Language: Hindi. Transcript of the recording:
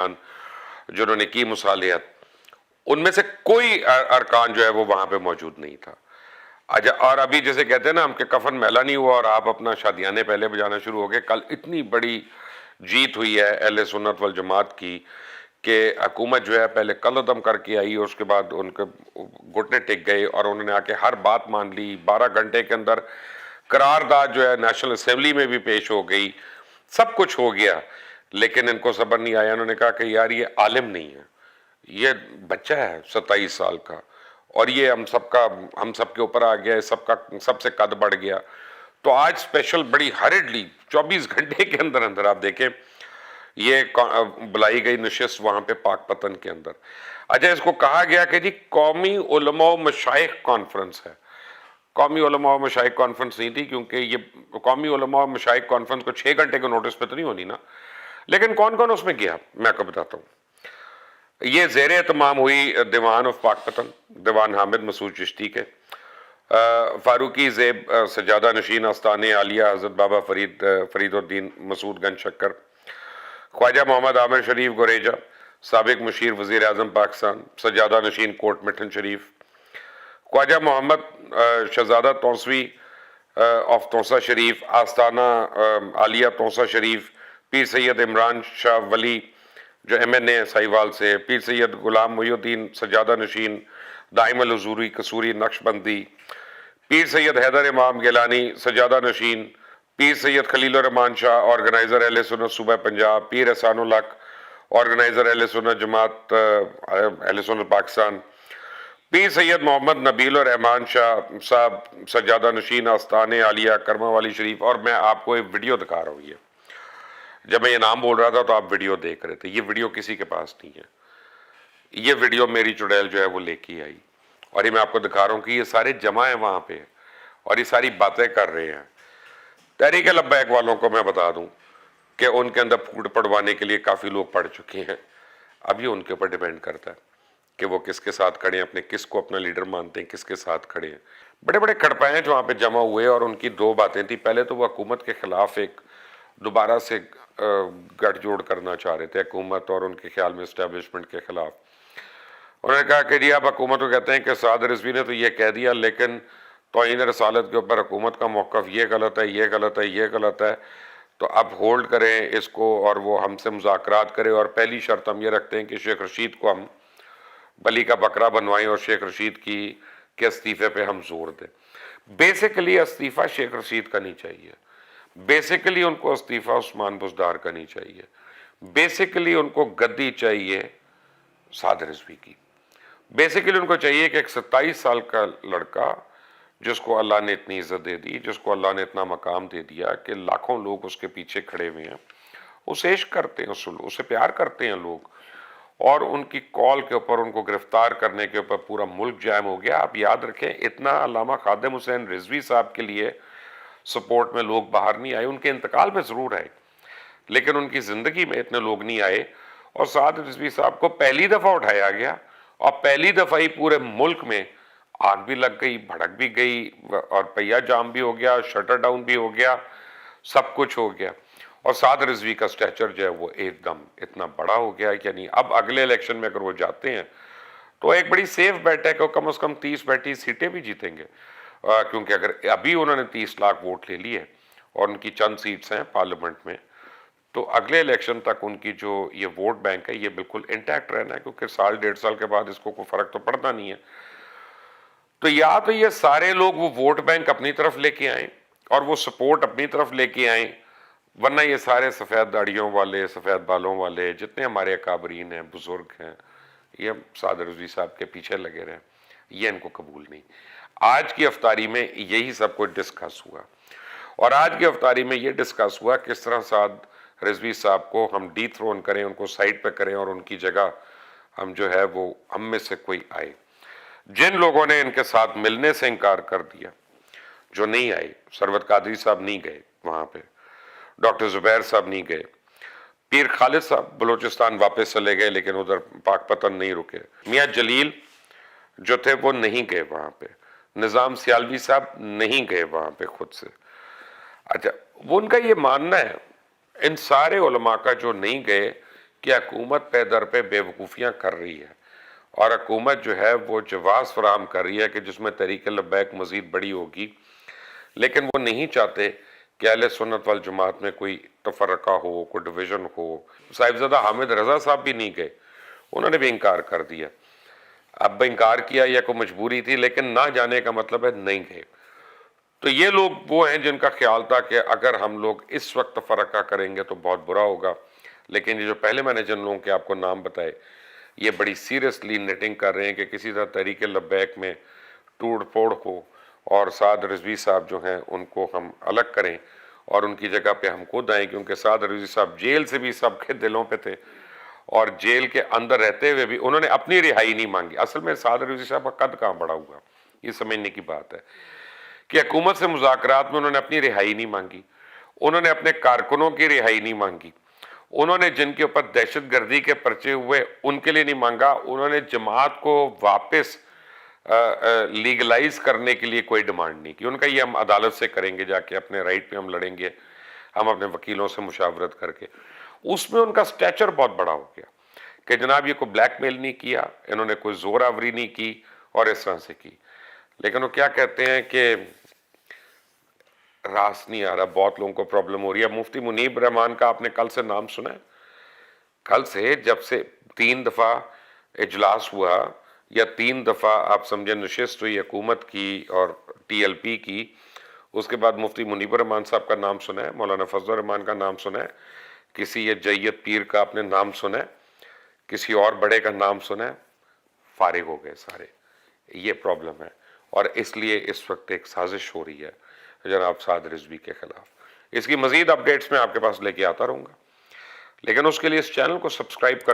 जिन्होंने की मुसालियत, उनमें से कोई अरकान जो है वो वहां पे मौजूद नहीं था। अच्छा, और अभी जैसे कहते हैं ना हम, कि कफन मैला नहीं हुआ और आप अपना शादियाने पहले बजाना शुरू हो गए। कल इतनी बड़ी जीत हुई है अहले सुन्नत वल जमात की कि हुकूमत जो है पहले कलअदम करके आई और उसके बाद उनके घुटने टिक गए और उन्होंने आके हर बात मान ली। 12 घंटे के अंदर करारदाद जो है नेशनल असेंबली में भी पेश हो गई, सब कुछ हो गया, लेकिन इनको सब्र नहीं आया। उन्होंने कहा कि यार ये आलिम नहीं है, ये बच्चा है 27 साल का, और ये हम सबके ऊपर आ गया, सबका सबसे कद बढ़ गया। तो आज स्पेशल बड़ी हरिडली 24 घंटे के अंदर अंदर आप देखें ये बुलाई गई नशिस्त वहां पे पाक पतन के अंदर। अच्छा, इसको कहा गया कि जी कौमी उलमा व मशाइख कॉन्फ्रेंस है। कौमी उलमा व मशाइख कॉन्फ्रेंस नहीं थी, क्योंकि ये कौमी उलमा व मशाइख कॉन्फ्रेंस को 6 घंटे के नोटिस पे तो नहीं होनी ना। लेकिन कौन कौन उसमें गया मैं आपको बताता हूँ। ये जेर एहतमाम हुई दीवान ऑफ पाकपतन, दीवान हामिद मसूद चिश्ती के, फारूकी जेब सजादा नशीन आस्ताने आलिया हजरत बाबा फरीदुद्दीन मसूद गंज शक्कर, ख्वाजा मोहम्मद आमिर शरीफ गुरेजा, साबिक मुशीर वजीर आजम पाकिस्तान, सजादा नशीन कोट मिठन शरीफ, ख्वाजा मोहम्मद शहजादा तौसवी ऑफ तौसा शरीफ, आस्ताना आलिया तौसा शरीफ, पीर सैयद इमरान शाह वली जो MNA साहिवाल से, पीर सैयद गुलाम मुहिउद्दीन सजादा नशीन दाइमल हुजूरी कसूरी नक्शबंदी, पीर सैयद हैदर इमाम गिलानी सजादा नशीन, पीर सैयद खलील रहमान शाह ऑर्गेनाइजर अहले सुन्नत सूबा पंजाब, पीर एहसानुल हक ऑर्गेनाइजर अहले सुन्नत जमात अहले सुन्नत पाकिस्तान, पीर सैयद मोहम्मद नबील और रहमान शाह साहब सजादा नशीन आस्ताने आलिया करमा वाली शरीफ। और मैं आपको एक वीडियो दिखा रहा हूँ, ये जब मैं ये नाम बोल रहा था तो आप वीडियो देख रहे थे। ये वीडियो किसी के पास नहीं है, ये वीडियो मेरी चुड़ैल जो है वो लेके आई, और ये मैं आपको दिखा रहा हूँ कि ये सारे जमा है वहां पे और ये सारी बातें कर रहे हैं। तहरीक लब्बैक वालों को मैं बता दूं कि उनके अंदर फूट पड़वाने के लिए काफ़ी लोग पड़ चुके हैं। अब ये उनके ऊपर डिपेंड करता है कि वो किसके साथ खड़े हैं, अपने किसको अपना लीडर मानते हैं, किसके साथ खड़े हैं। बड़े बड़े खड़पाए जो वहाँ पे जमा हुए, और उनकी दो बातें थी। पहले तो वो हुकूमत के खिलाफ एक दोबारा से गठजोड़ करना चाह रहे थे, हुकूमत और उनके ख्याल में इस्टेब्लिशमेंट के खिलाफ। उन्होंने कहा कि जी आप हुकूमत को कहते हैं कि साद रिजवी ने तो ये कह दिया, लेकिन तौहीन रसालत के ऊपर हुकूमत का मौक़िफ़ ये गलत है, ये गलत है, ये गलत है, तो अब होल्ड करें इसको और वो हमसे मुज़ाकरात करें, और पहली शर्त हम ये रखते हैं कि शेख रशीद को हम बली का बकरा बनवाएं और शेख रशीद की के इस्तीफ़े पे हम जोर दें। बेसिकली इस्तीफ़ा शेख रशीद का नहीं चाहिए, बेसिकली उनको इस्तीफ़ा उस्मान बुज़दार का नहीं चाहिए, बेसिकली उनको गद्दी चाहिए साद रिजवी की। बेसिकली उनको चाहिए कि एक 27 साल का लड़का जिसको अल्लाह ने इतनी इज्जत दे दी, जिसको अल्लाह ने इतना मकाम दे दिया कि लाखों लोग उसके पीछे खड़े हुए हैं, उसे इश्क करते हैं, उसे प्यार करते हैं लोग, और उनकी कॉल के ऊपर उनको गिरफ्तार करने के ऊपर पूरा मुल्क जाम हो गया। आप याद रखें, इतना अल्लामा खादिम हुसैन रिजवी साहब के लिए सपोर्ट में लोग बाहर नहीं आए। उनके इंतकाल पे ज़रूर आए, लेकिन उनकी ज़िंदगी में इतने लोग नहीं आए। और साद रिजवी साहब को पहली दफ़ा उठाया गया, और पहली दफ़ा ही पूरे मुल्क में आग भी लग गई, भड़क भी गई, और पहिया जाम भी हो गया, शटर डाउन भी हो गया, सब कुछ हो गया। और साद रिजवी का स्टैचर जो है वो एकदम इतना बड़ा हो गया कि नहीं, अब अगले इलेक्शन में अगर वो जाते हैं तो एक बड़ी सेफ बेट है कि कम से कम 30-35 सीटें भी जीतेंगे, क्योंकि अगर अभी उन्होंने 30 लाख वोट ले लिए और उनकी चंद सीट्स हैं पार्लियामेंट में, तो अगले इलेक्शन तक उनकी जो ये वोट बैंक है ये बिल्कुल इंटैक्ट रहना है, क्योंकि साल 1.5 साल के बाद इसको कोई फर्क तो पड़ता नहीं है। तो या तो ये सारे लोग वो वोट बैंक अपनी तरफ लेके आए और वो सपोर्ट अपनी तरफ लेके आए, वरना ये सारे सफ़ेद दाढ़ियों वाले, सफ़ेद बालों वाले जितने हमारे अकाबरीन हैं, बुजुर्ग हैं, ये साद रिजवी साहब के पीछे लगे रहे, ये इनको कबूल नहीं। आज की अफ्तारी में यही सब कुछ डिस्कस हुआ, और आज की अफ्तारी में ये डिस्कस हुआ किस तरह साद रिजवी साहब को हम डीथ्रोन करें, उनको साइड पे करें, और उनकी जगह हम जो है वो हम में से कोई आए। जिन लोगों ने इनके साथ मिलने से इनकार कर दिया, जो नहीं आए, सरवत कादरी साहब नहीं गए वहां पे, डॉक्टर जुबैर साहब नहीं गए, पीर खालिद साहब बलूचिस्तान वापस चले गए लेकिन उधर पाकपतन नहीं रुके, मियाँ जलील जो थे वो नहीं गए वहां पे, निज़ाम सियालवी साहब नहीं गए वहां पे खुद से। अच्छा, वो उनका ये मानना है, इन सारे उलमा का जो नहीं गए कि हुकूमत पे दर पे बेवकूफ़ियाँ कर रही है और हुकूमत जो है वो जवाब फराहम कर रही है कि जिसमें तहरीक लब्बैक मज़ीद बड़ी होगी, लेकिन वो नहीं चाहते कि अहले सुन्नत वल जमात में कोई तफरका हो, कोई डिवीज़न हो। साहिबजादा हामिद रज़ा साहब भी नहीं गए, उन्होंने भी इनकार कर दिया। अब इनकार किया या कोई मजबूरी थी, लेकिन ना जाने का मतलब है नहीं गए। तो ये लोग वो हैं जिनका ख्याल था कि अगर हम लोग इस वक्त तफरका करेंगे तो बहुत बुरा होगा, लेकिन ये जो पहले मैंने जिन लोगों के आपको नाम बताए, ये बड़ी सीरियसली निटिंग कर रहे हैं कि किसी तरह तहरीक लब्बैक में तोड़ फोड़ हो और साद रिजवी साहब जो हैं उनको हम अलग करें और उनकी जगह पे हम खुद आएँ, क्योंकि साद रिजवी साहब जेल से भी सबके दिलों पे थे और जेल के अंदर रहते हुए भी उन्होंने अपनी रिहाई नहीं मांगी। असल में साद रिजवी साहब का कद कहाँ बड़ा हुआ, ये समझने की बात है कि हुकूमत से मुज़ाकरात में उन्होंने अपनी रिहाई नहीं मांगी, उन्होंने अपने कारकुनों की रिहाई नहीं मांगी, उन्होंने जिनके ऊपर दहशत गर्दी के पर्चे हुए उनके लिए नहीं मांगा, उन्होंने जमात को वापस लीगलाइज करने के लिए कोई डिमांड नहीं की। उनका ये हम अदालत से करेंगे, जाके अपने राइट पे हम लड़ेंगे, हम अपने वकीलों से मुशावरत करके। उसमें उनका स्टैचर बहुत बड़ा हो गया कि जनाब ये कोई ब्लैकमेल नहीं किया, इन्होंने कोई जोर आवरी नहीं की और इस तरह से की। लेकिन वो क्या कहते हैं कि रास नहीं आ रहा, बहुत लोगों को प्रॉब्लम हो रही है। मुफ्ती मुनीब रहमान का आपने कल से नाम सुना है? कल से जब से 3 दफ़ा इजलास हुआ या 3 दफ़ा आप समझे नशिस्त हुई हुकूमत की और TLP की, उसके बाद मुफ्ती मुनीब रहमान साहब का नाम सुना है, मौलाना फजल रहमान का नाम सुना है, किसी ये जैयद पीर का आपने नाम सुना है, किसी और बड़े का नाम सुना है, फारिग हो गए सारे। ये प्रॉब्लम है और इसलिए इस वक्त एक साजिश हो रही है जनाब साद रिजवी के खिलाफ। इसकी मजीद अपडेट्स मैं आपके पास लेके आता रहूँगा, लेकिन उसके लिए इस चैनल को सब्सक्राइब कर